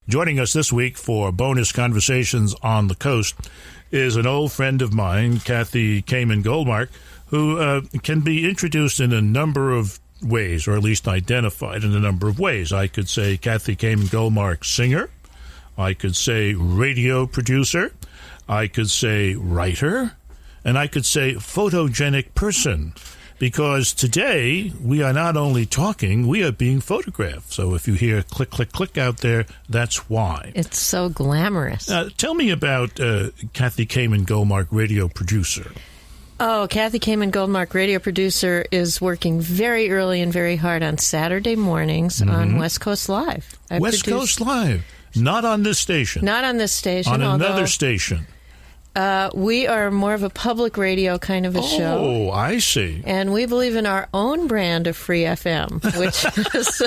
Joining us this week for bonus conversations on the coast is an old friend of mine, Kathi Kamen Goldmark, who can be introduced in a number of ways, or at least identified in a number of ways. I could say Kathi Kamen Goldmark singer. I could say radio producer. I could say writer. And I could say photogenic person. Because today, we are not only talking, we are being photographed. So if you hear click, click, click out there, that's why. It's so glamorous. Tell me about Kathi Kamen Goldmark, radio producer. Oh, Kathi Kamen Goldmark, radio producer, is working very early and very hard on Saturday mornings on West Coast Live. West Coast Live. Not on this station. Not on this station. On another station. We are more of a public radio kind of a show. Oh, I see. And we believe in our own brand of free FM, which is...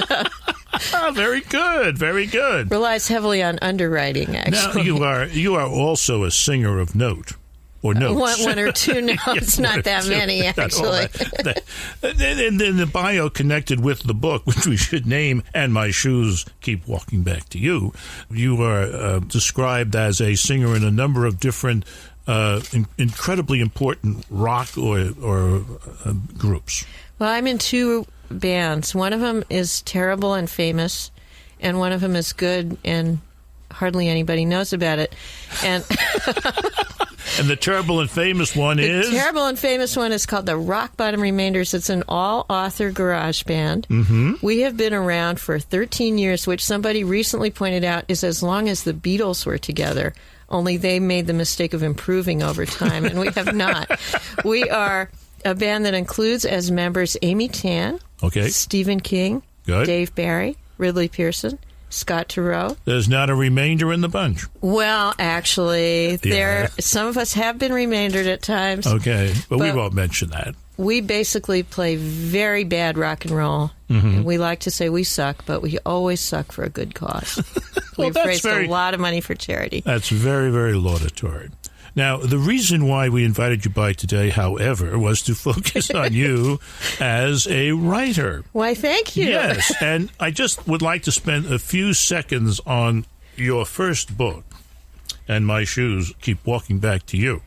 very good, very good. Relies heavily on underwriting, actually. Now, you are also a singer of note. Or notes. One or two notes, not that many, actually. And then the bio connected with the book, which we should name, And My Shoes Keep Walking Back to You. You are described as a singer in a number of different incredibly important rock or groups. Well, I'm in two bands. One of them is terrible and famous, and one of them is good and hardly anybody knows about it. And... And the terrible and famous one is? The terrible and famous one is called the Rock Bottom Remainders. It's an all-author garage band. We have been around for 13 years, which somebody recently pointed out is as long as the Beatles were together, only they made the mistake of improving over time, and we have not. We are a band that includes as members Amy Tan, Stephen King, Dave Barry, Ridley Pearson, Scott Turow. There's not a remainder in the bunch. Well, actually, some of us have been remaindered at times. Okay, but we won't mention that. We basically play very bad rock and roll. And we like to say we suck, but we always suck for a good cause. We've raised a lot of money for charity. That's very, very laudatory. Now, the reason why we invited you by today, however, was to focus on you as a writer. Why, thank you. Yes, and I just would like to spend a few seconds on your first book, And My Shoes Keep Walking Back to You.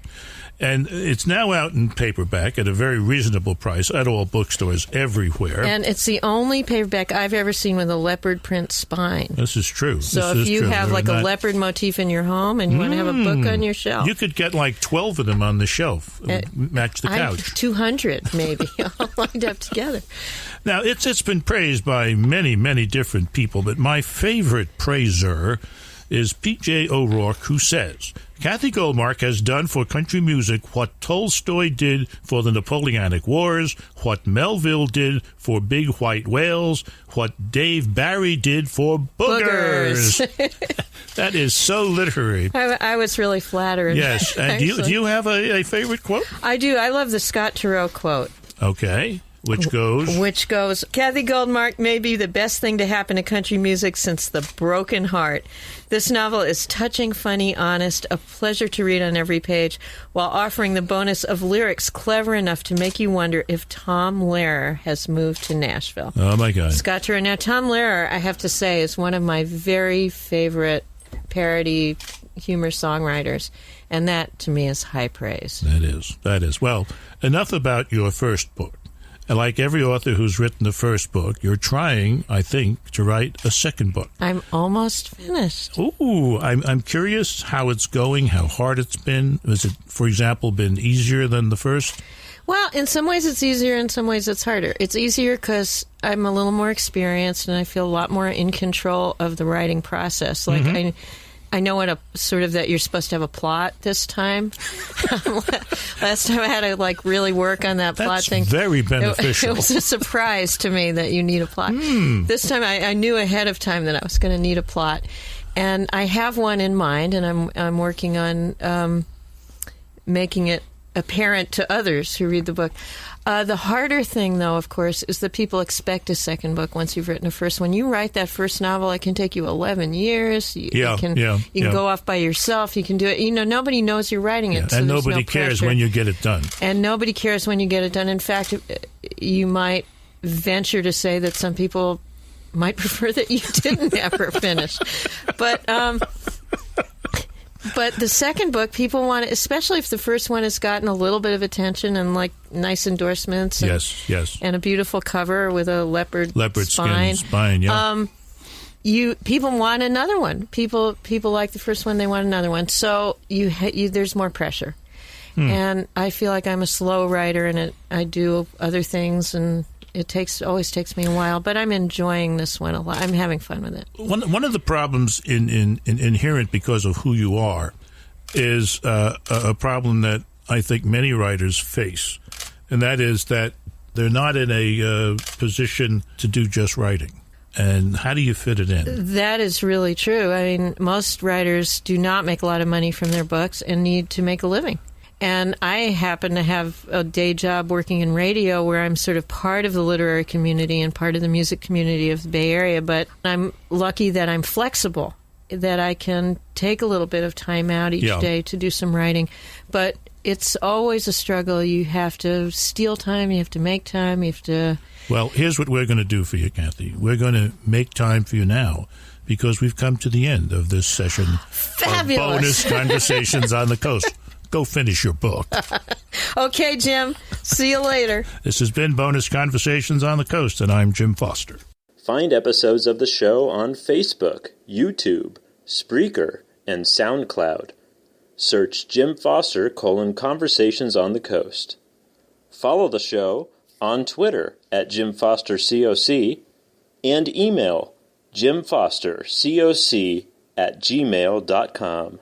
And it's now out in paperback at a very reasonable price at all bookstores everywhere. And it's the only paperback I've ever seen with a leopard print spine. This is true. So if you have like a leopard motif in your home and you want to have a book on your shelf. You could get like 12 of them on the shelf, match the couch. 200 maybe, all lined up together. Now, it's been praised by many, many different people, but my favorite praiser is P.J. O'Rourke, who says, Kathi Goldmark has done for country music what Tolstoy did for the Napoleonic Wars, what Melville did for Big White Whales, what Dave Barry did for boogers. That is so literary. I was really flattered. Yes. And do you have a favorite quote? I do. I love the Scott Turow quote. Okay. Which goes, Kathi Goldmark may be the best thing to happen to country music since The Broken Heart. This novel is touching, funny, honest, a pleasure to read on every page, while offering the bonus of lyrics clever enough to make you wonder if Tom Lehrer has moved to Nashville. Oh, my God. Scott Turow. Now, Tom Lehrer, I have to say, is one of my very favorite parody humor songwriters, and that, to me, is high praise. That is. Well, enough about your first book. And like every author who's written the first book, you're trying, I think, to write a second book. I'm almost finished. Ooh, I'm curious how it's going, how hard it's been. Has it, for example, been easier than the first? Well, in some ways it's easier, in some ways it's harder. It's easier because I'm a little more experienced and I feel a lot more in control of the writing process. Like, I know what that you're supposed to have a plot this time. Last time I had to really work on that plot thing. That's very beneficial. It was a surprise to me that you need a plot. This time I knew ahead of time that I was going to need a plot, and I have one in mind, and I'm working on making it apparent to others who read the book. The harder thing, though, of course, is that people expect a second book once you've written a first one. You write that first novel, it can take you 11 years. You can go off by yourself. You can do it. Nobody knows you're writing it. So and nobody cares when you get it done. And nobody cares when you get it done. In fact, you might venture to say that some people might prefer that you didn't ever finish. But the second book, people want it, especially if the first one has gotten a little bit of attention and like nice endorsements. And, yes. And a beautiful cover with a leopard skin spine, yeah. People want another one. People like the first one, they want another one. So there's more pressure. And I feel like I'm a slow writer, and I do other things, and it always takes me a while. But I'm enjoying this one a lot. I'm having fun with it. One of the problems inherent because of who you are is a problem that I think many writers face, and that is that they're not in a position to do just writing. And how do you fit it in? That is really true. I mean, most writers do not make a lot of money from their books and need to make a living. And I happen to have a day job working in radio where I'm sort of part of the literary community and part of the music community of the Bay Area. But I'm lucky that I'm flexible, that I can take a little bit of time out each day to do some writing. But it's always a struggle. You have to steal time. You have to make time. You have to... Well, here's what we're going to do for you, Kathi. We're going to make time for you now because we've come to the end of this session Fabulous. Of Bonus Conversations on the Coast. Go finish your book. Okay, Jim. See you later. This has been Bonus Conversations on the Coast, and I'm Jim Foster. Find episodes of the show on Facebook, YouTube, Spreaker, and SoundCloud. Search Jim Foster, Conversations on the Coast. Follow the show on Twitter at Jim Foster COC and email jimfostercoc@gmail.com.